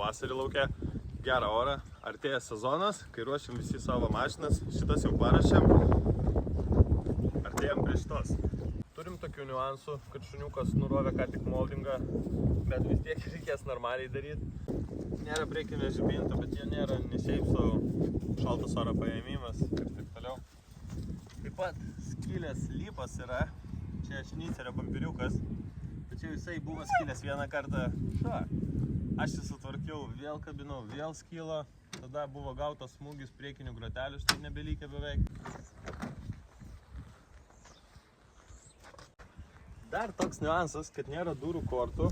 pavasarį laukia, gerą orą, artėja sezonas, kai ruošiam visi savo mašinas, šitas jau paruošėm, artėjam prie šitos. Turim tokių niuansų, kad šuniukas nurovė ką tik moldingą, bet vis tiek reikės normaliai daryti. Nėra priekinio žibinto, bet jie nėra šiaip savo šaltas oro paėmimas ir taip toliau. Taip pat skylės lypas yra, čia šnicerio bampiriukas, tačiau jisai buvo skylės vieną kartą. Aš jį sutvarkiau, vėl kabinau, vėl skylo, tada buvo gautas smūgis priekinių grotelių, štai nebelykia beveik. Dar toks niuansas, kad nėra durų kortų.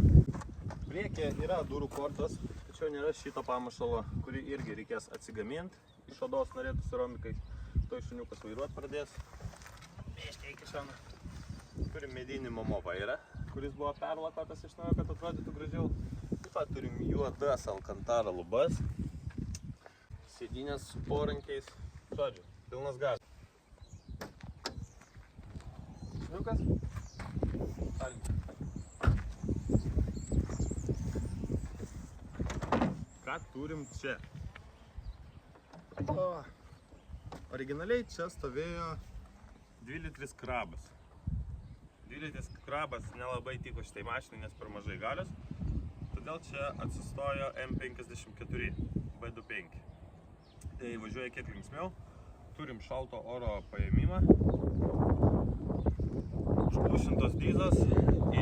Priekyje yra durų kortos, tačiau nėra šito pamušalo, kurį irgi reikės atsigaminti. Iš odos norėtųsi romikai, to šuniukas vairuot pradės. Biškiai iki šono. Turim medinį momo vairą, kuris buvo perlakotas iš naujo, kad atrodytų gražiau. Taip pat turim juodas Alcantara lubas, sėdynės su porankiais. Žodžiu, pilnas gas. Šuniukas. Ką turim čia? Originaliai čia stovėjo 2 litris krabas. 2 litris krabas nelabai tiko šitai mašinai, nes per mažai galios. Todėl čia atsistojo M54 B25. Tai važiuoja kiek linksmiau. Turim šalto oro paėmimą. Užplušintos dyzos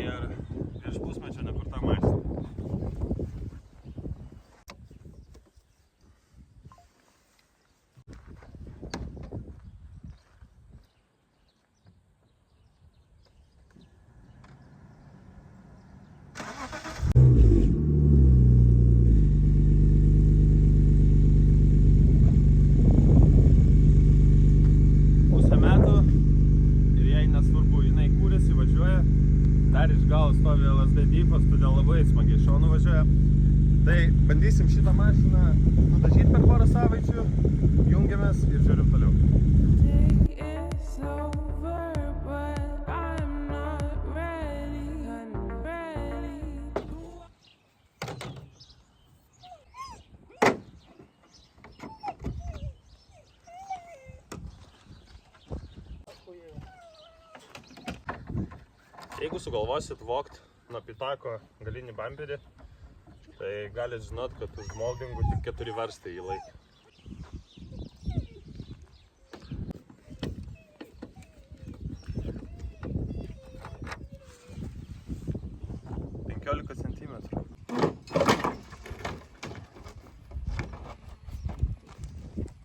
ir prieš pusmečio nekurta mašina. Dar iš galo stovi LSD Deep'as, todėl labai smagiai šonu važiuoja. Tai bandysim šitą mašiną nudažyti per porą savaičių, jungiamės ir žiūrim toliau. Jeigu sugalvosit vogt nuo Pitako galinį bamperį, tai galit žinot, kad už moldingų tik 4 varstai jį laikė. Centimetrų.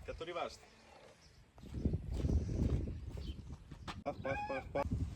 Keturi varstai. Paf.